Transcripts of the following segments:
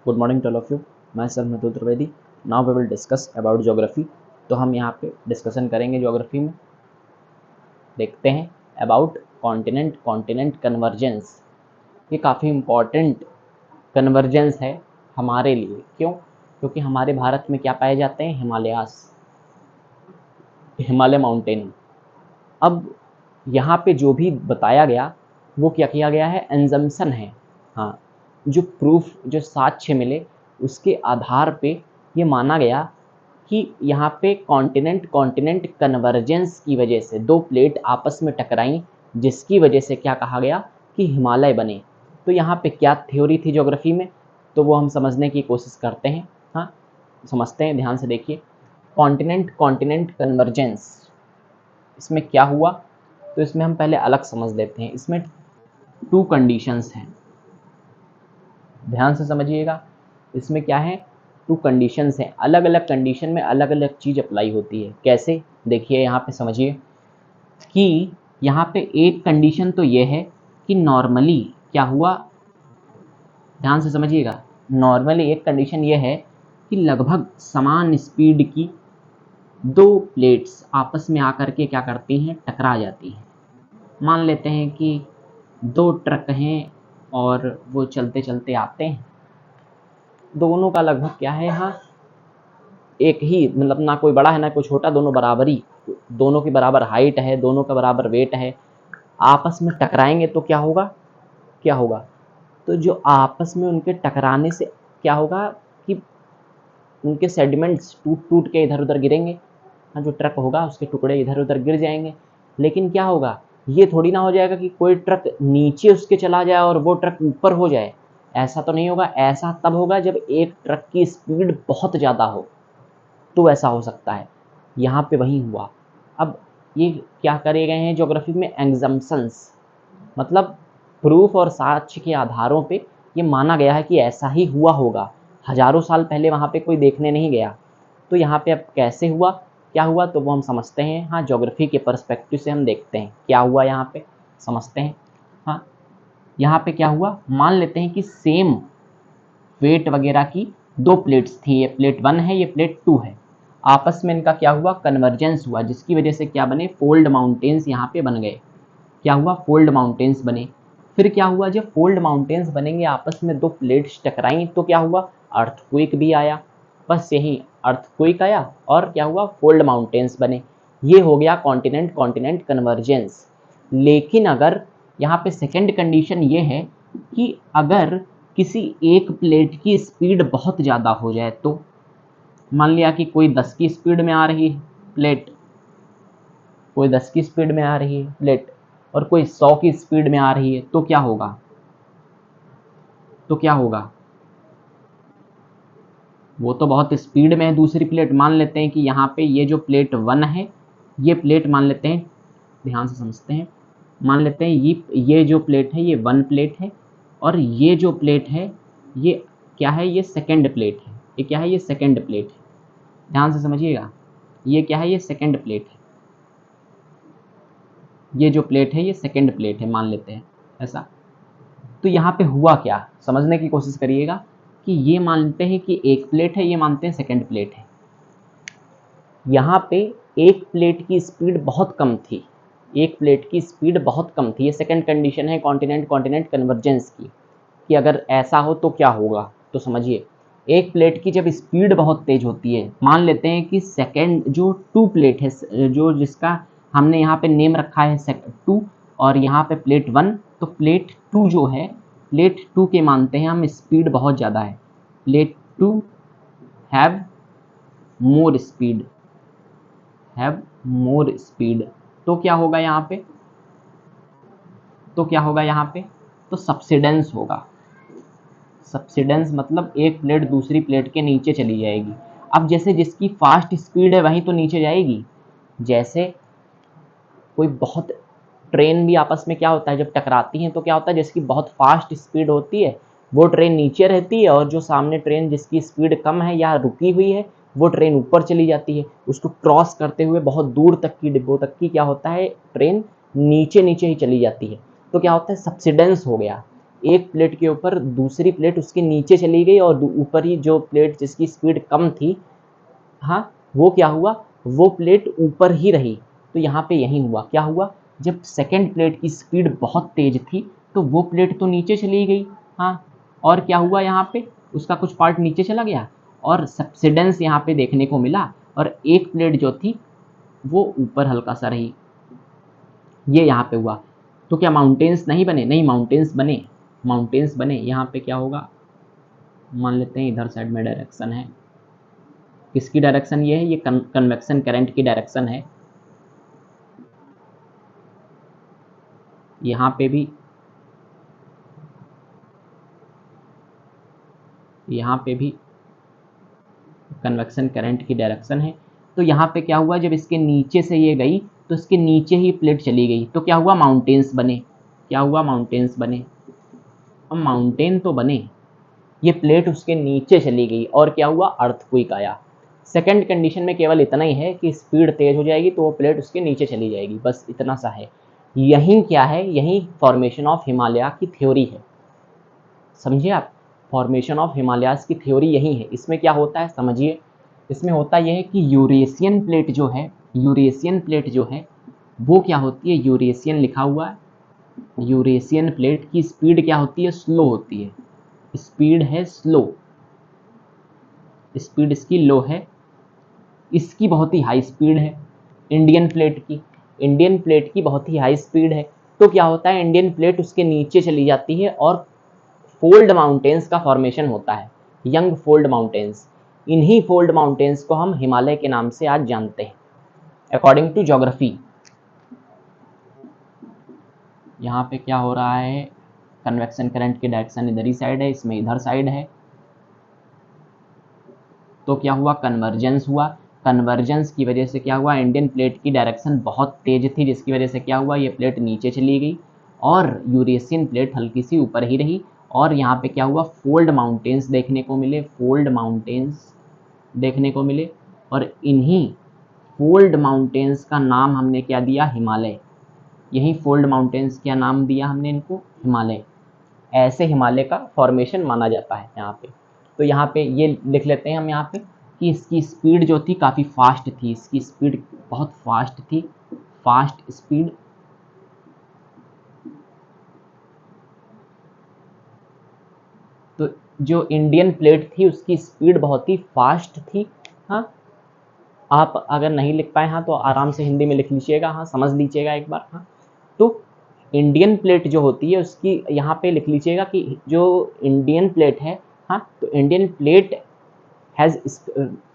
Good morning to all of you. मैं sir Madhu Trivedi. Now we will discuss about geography. तो हम यहाँ पे डिस्कशन करेंगे ज्योग्राफी में। देखते हैं अबाउट कॉन्टिनेंट कॉन्टिनेंट कन्वर्जेंस। ये काफ़ी इम्पॉर्टेंट कन्वर्जेंस है हमारे लिए। क्यों? क्योंकि हमारे भारत में क्या पाए जाते हैं? हिमालय माउंटेन। अब यहाँ पे जो भी बताया गया वो क्या किया गया है? एंजम्पशन है। हाँ, जो प्रूफ, जो साक्ष्य मिले उसके आधार पे ये माना गया कि यहाँ पे कॉन्टिनेंट कॉन्टिनेंट कन्वर्जेंस की वजह से दो प्लेट आपस में टकराई, जिसकी वजह से क्या कहा गया कि हिमालय बने। तो यहाँ पे क्या थ्योरी थी ज्योग्राफी में, तो वो हम समझने की कोशिश करते हैं। हाँ, समझते हैं, ध्यान से देखिए। कॉन्टिनेंट कॉन्टिनेंट कन्वर्जेंस, इसमें क्या हुआ? तो इसमें हम पहले अलग समझ लेते हैं। इसमें टू कंडीशंस हैं, ध्यान से समझिएगा। इसमें क्या है? टू कंडीशंस हैं। अलग अलग कंडीशन में अलग अलग चीज़ अप्लाई होती है। कैसे? देखिए यहाँ पे समझिए कि यहाँ पे एक कंडीशन तो ये है कि नॉर्मली क्या हुआ, ध्यान से समझिएगा। नॉर्मली एक कंडीशन ये है कि लगभग समान स्पीड की दो प्लेट्स आपस में आकर के क्या करती हैं? टकरा जाती हैं। मान लेते हैं कि दो ट्रक हैं और वो चलते चलते आते हैं। दोनों का लगभग क्या है? हाँ, एक ही, मतलब ना कोई बड़ा है ना कोई छोटा, दोनों बराबरी, दोनों की बराबर हाइट है, दोनों का बराबर वेट है। आपस में टकराएंगे तो क्या होगा? क्या होगा? तो जो आपस में उनके टकराने से क्या होगा कि उनके सेडिमेंट्स टूट टूट के इधर उधर गिरेंगे। हाँ, जो ट्रक होगा उसके टुकड़े इधर उधर गिर जाएंगे। लेकिन क्या होगा? ये थोड़ी ना हो जाएगा कि कोई ट्रक नीचे उसके चला जाए और वो ट्रक ऊपर हो जाए। ऐसा तो नहीं होगा। ऐसा तब होगा जब एक ट्रक की स्पीड बहुत ज़्यादा हो, तो ऐसा हो सकता है। यहाँ पे वही हुआ। अब ये क्या करे गए हैं ज्योग्राफी में? एग्जम्पशंस, मतलब प्रूफ और साक्ष्य के आधारों पे ये माना गया है कि ऐसा ही हुआ होगा। हजारों साल पहले वहाँ पे कोई देखने नहीं गया। तो यहाँ पे अब कैसे हुआ, क्या हुआ, तो वो हम समझते हैं। हाँ, ज्योग्राफी के पर्सपेक्टिव से हम देखते हैं क्या हुआ, यहाँ पे समझते हैं। हाँ, यहाँ पे क्या हुआ, मान लेते हैं कि सेम वेट वगैरह की दो प्लेट्स थी। ये प्लेट 1 है, ये प्लेट 2 है। आपस में इनका क्या हुआ? कन्वर्जेंस हुआ, जिसकी वजह से क्या बने? फोल्ड माउंटेन्स यहाँ पे बन गए। क्या हुआ? फोल्ड माउंटेन्स बने। फिर क्या हुआ? जब फोल्ड माउंटेन्स बनेंगे, आपस में दो प्लेट्स टकराई, तो क्या हुआ? अर्थक्वेक भी आया। बस यही, अर्थक्वेक आया और क्या हुआ? फोल्ड माउंटेन्स बने। ये हो गया कॉन्टिनेंट कॉन्टिनेंट कन्वर्जेंस। लेकिन अगर यहाँ पे सेकेंड कंडीशन ये है कि अगर किसी एक प्लेट की स्पीड बहुत ज़्यादा हो जाए, तो मान लिया कि कोई 10 की स्पीड में आ रही है प्लेट, कोई 10 की स्पीड में आ रही है प्लेट और कोई 100 की स्पीड में आ रही है, तो क्या होगा? तो क्या होगा? वो तो बहुत स्पीड में है दूसरी प्लेट। मान लेते हैं कि यहाँ पे ये जो प्लेट 1 है, ये प्लेट मान लेते हैं, ध्यान से समझते हैं। मान लेते हैं ये जो प्लेट है ये 1 प्लेट है और ये जो प्लेट है ये क्या है? ये सेकंड प्लेट है। ये क्या है? ये सेकंड प्लेट है। ध्यान से समझिएगा। ये क्या है? ये सेकंड प्लेट है। ये जो प्लेट है ये सेकंड प्लेट है, मान लेते हैं ऐसा। तो यहाँ पे हुआ क्या, समझने की कोशिश करिएगा कि ये मानते हैं कि एक प्लेट है, ये मानते हैं सेकंड प्लेट है। यहाँ पे एक प्लेट की स्पीड बहुत कम थी, एक प्लेट की स्पीड बहुत कम थी। ये सेकंड कंडीशन है कॉन्टिनेंट कॉन्टिनेंट कन्वर्जेंस की, कि अगर ऐसा हो तो क्या होगा। तो समझिए, एक प्लेट की जब स्पीड बहुत तेज होती है, मान लेते हैं कि सेकंड जो 2 प्लेट है, जो जिसका हमने यहाँ पे नेम रखा है 2 और यहाँ पे प्लेट 1, तो प्लेट 2 जो है, प्लेट 2 के मानते हैं हम स्पीड बहुत ज़्यादा है। Plate 2 have more speed, have more speed. तो क्या होगा यहाँ पे? तो क्या होगा यहाँ पे? तो सब्सिडेंस होगा। सब्सिडेंस मतलब एक प्लेट दूसरी प्लेट के नीचे चली जाएगी। अब जैसे जिसकी फास्ट स्पीड है वहीं तो नीचे जाएगी। जैसे कोई बहुत, ट्रेन भी आपस में क्या होता है जब टकराती हैं तो क्या होता है, जिसकी बहुत फास्ट स्पीड होती है वो ट्रेन नीचे रहती है और जो सामने ट्रेन जिसकी स्पीड कम है या रुकी हुई है वो ट्रेन ऊपर चली जाती है। उसको क्रॉस करते हुए बहुत दूर तक की, डिब्बों तक की क्या होता है, ट्रेन नीचे नीचे ही चली जाती है। तो क्या होता है? सब्सिडेंस हो गया। एक प्लेट के ऊपर दूसरी प्लेट उसके नीचे चली गई और ऊपर ही जो प्लेट जिसकी स्पीड कम थी, हाँ, वो क्या हुआ, वो प्लेट ऊपर ही रही। तो यहाँ पे यही हुआ, क्या हुआ, जब सेकंड प्लेट की स्पीड बहुत तेज थी तो वो प्लेट तो नीचे चली गई, हाँ, और क्या हुआ, यहाँ पे उसका कुछ पार्ट नीचे चला गया और सब्सिडेंस यहाँ पे देखने को मिला, और एक प्लेट जो थी वो ऊपर हल्का सा रही। ये यहाँ पे हुआ। तो क्या माउंटेन्स नहीं बने? नहीं, माउंटेन्स बने, माउंटेन्स बने। यहाँ पे क्या होगा, मान लेते हैं इधर साइड में डायरेक्शन है, किसकी डायरेक्शन ये है, ये कन्वेक्शन करंट की डायरेक्शन है। यहाँ पे भी, यहाँ पे भी कन्वेक्शन करंट की डायरेक्शन है। तो यहाँ पे क्या हुआ, जब इसके नीचे से ये गई तो इसके नीचे ही प्लेट चली गई, तो क्या हुआ, माउंटेन्स बने। क्या हुआ, माउंटेन्स बने। अब माउंटेन तो बने, ये प्लेट उसके नीचे चली गई और क्या हुआ, अर्थक्वेक आया। सेकंड कंडीशन में केवल इतना ही है कि स्पीड तेज हो जाएगी तो वो प्लेट उसके नीचे चली जाएगी, बस इतना सा है। यही क्या है, यही फॉर्मेशन ऑफ हिमालय की थ्योरी है, समझिए आप। फॉर्मेशन ऑफ हिमालयाज की थ्योरी यही है। इसमें क्या होता है समझिए, इसमें होता यह है कि यूरेशियन प्लेट जो है, यूरेशियन प्लेट जो है वो क्या होती है, यूरेशियन लिखा हुआ है, यूरेशियन प्लेट की स्पीड क्या होती है, स्लो होती है। स्पीड है स्लो, स्पीड इसकी लो है, इसकी बहुत ही हाई स्पीड है इंडियन प्लेट की, इंडियन प्लेट की बहुत ही हाई स्पीड है। तो क्या होता है, इंडियन प्लेट उसके नीचे चली जाती है और फोल्ड माउंटेन्स का फॉर्मेशन होता है, यंग फोल्ड माउंटेन्स। इन्हीं फोल्ड माउंटेन्स को हम हिमालय के नाम से आज जानते हैं अकॉर्डिंग टू ज्योग्राफी। यहाँ पे क्या हो रहा है, कन्वेक्शन करंट की डायरेक्शन इधर ही साइड है, इसमें इधर साइड है। तो क्या हुआ, कन्वर्जेंस हुआ। कन्वर्जेंस की वजह से क्या हुआ, इंडियन प्लेट की डायरेक्शन बहुत तेज थी, जिसकी वजह से क्या हुआ, ये प्लेट नीचे चली गई और यूरेशियन प्लेट हल्की सी ऊपर ही रही। और यहाँ पे क्या हुआ, फोल्ड माउंटेन्स देखने को मिले, फोल्ड माउंटेन्स देखने को मिले। और इन्हीं फोल्ड माउंटेन्स का नाम हमने क्या दिया, हिमालय। यही फोल्ड माउंटेन्स क्या नाम दिया हमने इनको, हिमालय। ऐसे हिमालय का फॉर्मेशन माना जाता है यहाँ पे। तो यहाँ पे ये लिख लेते हैं हम यहाँ पे कि इसकी स्पीड जो थी काफ़ी फास्ट थी, इसकी स्पीड बहुत फास्ट थी, फास्ट स्पीड। तो जो इंडियन प्लेट थी उसकी स्पीड बहुत ही फास्ट थी, हाँ। आप अगर नहीं लिख पाए हाँ तो आराम से हिंदी में लिख लीजिएगा, हाँ, समझ लीजिएगा एक बार, हाँ। तो इंडियन प्लेट जो होती है उसकी यहाँ पे लिख लीजिएगा कि जो इंडियन प्लेट है, हाँ, तो Indian plate has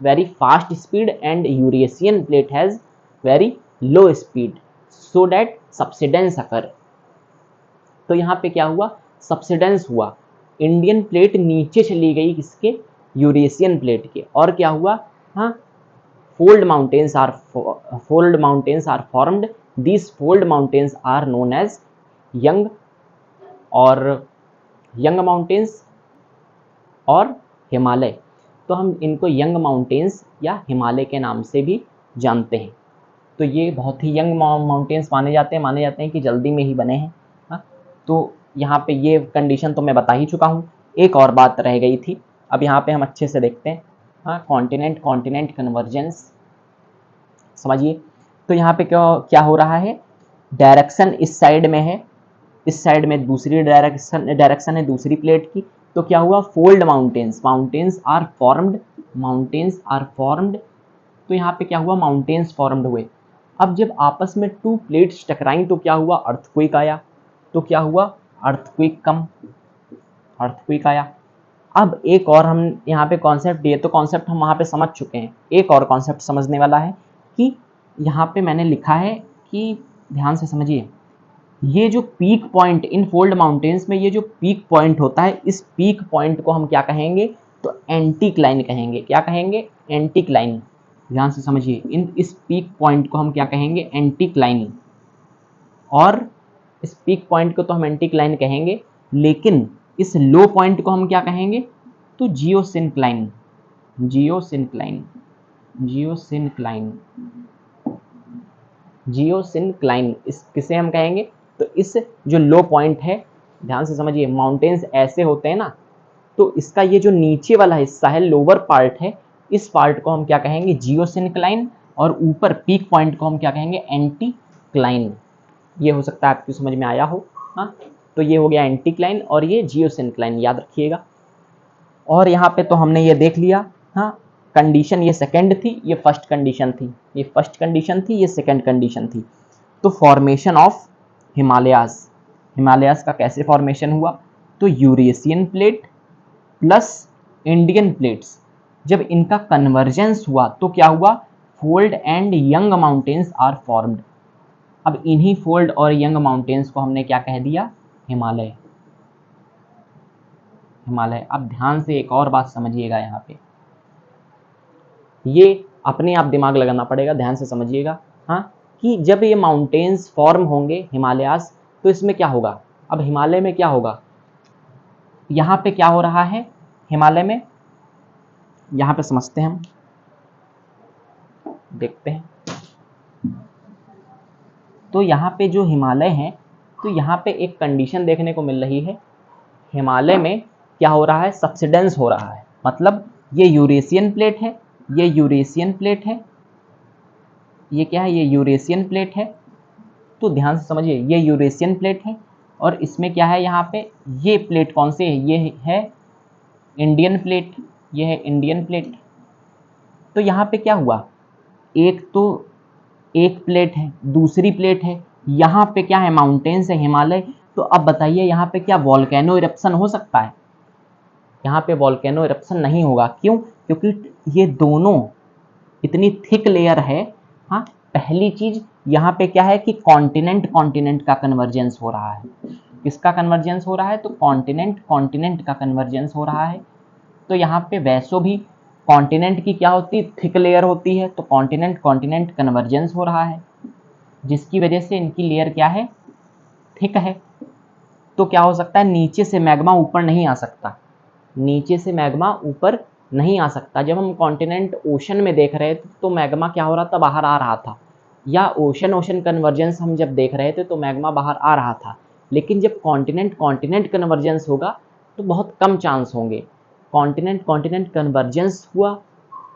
very fast speed and Eurasian plate has very low speed so that subsidence occur। तो यहाँ पे क्या हुआ, सबसिडेंस हुआ, इंडियन प्लेट नीचे चली गई किसके, यूरेशियन प्लेट के, और क्या हुआ, हाँ, fold mountains are formed, these fold mountains are known as young और यंग माउंटेन्स और हिमालय। तो हम इनको यंग माउंटेन्स या हिमालय के नाम से भी जानते हैं। तो ये बहुत ही यंग माउंटेन्स माने जाते हैं कि जल्दी में ही बने हैं, हाँ। तो यहाँ पे ये कंडीशन तो मैं बता ही चुका हूँ। एक और बात रह गई थी, अब यहाँ पे हम अच्छे से देखते हैं, हाँ, कॉन्टिनेंट कॉन्टिनेंट कन्वर्जेंस समझिए। तो यहाँ पे क्या हो रहा है, डायरेक्शन इस साइड में है, इस साइड में दूसरी डायरेक्शन है दूसरी प्लेट की। तो क्या हुआ, fold mountains, mountains are formed, mountains are formed. तो यहाँ पे क्या हुआ, माउंटेन्स फॉर्म्ड हुए। अब जब आपस में टू प्लेट्स टकराई तो क्या हुआ, अर्थक्वेक आया। तो क्या हुआ, अर्थक्वेक कम, अर्थक्वेक आया। अब एक और हम यहाँ पे कॉन्सेप्ट, ये तो कॉन्सेप्ट हम वहाँ पे समझ चुके हैं, एक और कॉन्सेप्ट समझने वाला है कि यहाँ पे मैंने लिखा है कि ध्यान से समझिए, ये जो peak point in fold mountains में, ये जो पीक पॉइंट होता है, इस पीक पॉइंट को हम क्या कहेंगे, तो एंटीक्लाइन कहेंगे। क्या कहेंगे, एंटीक्लाइन। ध्यान से समझिए, इस पीक पॉइंट को हम क्या कहेंगे, एंटीक्लाइन। और इस पीक पॉइंट को तो हम एंटीक्लाइन कहेंगे, लेकिन इस लो पॉइंट को हम क्या कहेंगे, तो जियोसिनक्लाइन, जियोसिनक्लाइन, जियोसिनक्लाइन, जियोसिनक्लाइन। इस किसे हम कहेंगे, तो इस जो लो पॉइंट है ध्यान से समझिए, माउंटेन्स ऐसे होते हैं ना, तो इसका ये जो नीचे वाला हिस्सा है, लोअर पार्ट है, इस पार्ट को हम क्या कहेंगे, जियोसिनक्लाइन, और ऊपर पीक पॉइंट को हम क्या कहेंगे, एंटीक्लाइन। ये हो सकता है आपकी समझ में आया हो। हाँ, तो ये हो गया एंटीक्लाइन और ये जियोसिनक्लाइन, याद रखिएगा। और यहाँ पे तो हमने ये देख लिया। हाँ, कंडीशन ये सेकंड थी, ये फर्स्ट कंडीशन थी, ये फर्स्ट कंडीशन थी, ये सेकंड कंडीशन थी। तो फॉर्मेशन ऑफ हिमालयाज, हिमालयाज का कैसे फॉर्मेशन हुआ, तो Eurasian plate plus Indian plates, जब इनका कन्वर्जेंस हुआ तो क्या हुआ, fold and young mountains are formed. अब इन्हीं फोल्ड और यंग माउंटेन्स को हमने क्या कह दिया, हिमालय। हिमालय। अब ध्यान से एक और बात समझिएगा, यहाँ पे ये अपने आप दिमाग लगाना पड़ेगा, ध्यान से समझिएगा। हाँ, कि जब ये माउंटेन्स फॉर्म होंगे हिमालयास, तो इसमें क्या होगा, अब हिमालय में क्या होगा, यहाँ पे क्या हो रहा है हिमालय में, यहाँ पे समझते हैं हम, देखते हैं। तो यहाँ पे जो हिमालय है, तो यहाँ पे एक कंडीशन देखने को मिल रही है, हिमालय में क्या हो रहा है, सब्सिडेंस हो रहा है। मतलब ये यूरेशियन प्लेट है, ये यूरेशियन प्लेट है, ये क्या है, ये यूरेशियन प्लेट है। तो ध्यान से समझिए, ये यूरेशियन प्लेट है और इसमें क्या है, यहाँ पे ये प्लेट कौन से है, ये है इंडियन प्लेट, ये है इंडियन प्लेट। तो यहाँ पे क्या हुआ, एक तो एक प्लेट है, दूसरी प्लेट है, यहाँ पे क्या है, माउंटेन्स है, हिमालय। तो अब बताइए यहाँ पे क्या वॉल्केनो इरप्शन हो सकता है, यहाँ पे वॉल्केनो इरप्शन नहीं होगा। क्यों, क्योंकि ये दोनों इतनी थिक लेयर है। हाँ, पहली चीज यहाँ पे क्या है कि कॉन्टिनेंट कॉन्टिनेंट का कन्वर्जेंस हो रहा है। किसका कन्वर्जेंस हो रहा है, तो कॉन्टिनेंट कॉन्टिनेंट का कन्वर्जेंस हो रहा है। तो यहाँ पे वैसो भी कॉन्टिनेंट की क्या होती है, थिक लेयर होती है, तो कॉन्टिनेंट कॉन्टिनेंट कन्वर्जेंस हो रहा है, जिसकी वजह से इनकी लेयर क्या है, थिक है। तो क्या हो सकता है, नीचे से मैग्मा ऊपर नहीं आ सकता, नीचे से मैग्मा ऊपर नहीं आ सकता। जब हम कॉन्टिनेंट ओशन में देख रहे थे तो मैग्मा क्या हो रहा था, बाहर आ रहा था, या ओशन ओशन कन्वर्जेंस हम जब देख रहे थे तो मैग्मा बाहर आ रहा था। लेकिन जब कॉन्टिनेंट कॉन्टिनेंट कन्वर्जेंस होगा तो बहुत कम चांस होंगे। कॉन्टिनेंट कॉन्टिनेंट कन्वर्जेंस हुआ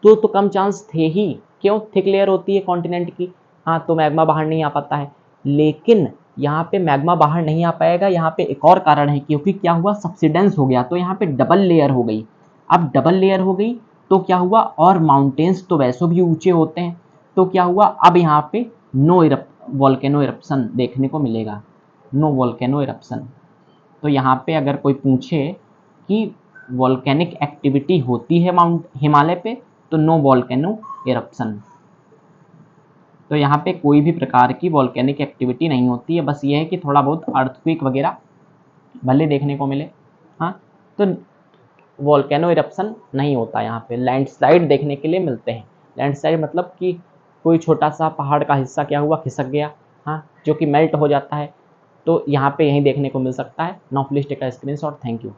तो कम चांस थे ही, क्यों, थिक लेयर होती है कॉन्टिनेंट की। हाँ, तो मैग्मा बाहर नहीं आ पाता है। लेकिन यहाँ पे मैग्मा बाहर नहीं आ पाएगा, यहाँ पे एक और कारण है, क्योंकि क्या हुआ, सब्सिडेंस हो गया, तो यहाँ पे डबल लेयर हो गई। अब डबल लेयर हो गई तो क्या हुआ, और माउंटेन्स तो वैसे भी ऊंचे होते हैं, तो क्या हुआ, अब यहाँ पे नो वॉल्केनो इरप्शन देखने को मिलेगा, नो वॉल्केनो इरप्शन। तो यहाँ पे अगर कोई पूछे कि वॉल्केनिक एक्टिविटी होती है माउंट हिमालय पे, तो नो वॉल्केनो इरप्शन। तो यहाँ पे कोई भी प्रकार की वॉल्केनिक एक्टिविटी नहीं होती है, बस ये है कि थोड़ा बहुत अर्थक्वेक वगैरह भले देखने को मिले। हाँ, तो वॉल्केनो इरप्शन नहीं होता, यहाँ पे लैंडस्लाइड देखने के लिए मिलते हैं। लैंडस्लाइड मतलब कि कोई छोटा सा पहाड़ का हिस्सा क्या हुआ, खिसक गया, हाँ, जो कि मेल्ट हो जाता है। तो यहाँ पे यही देखने को मिल सकता है। Now please take a screenshot. Thank you.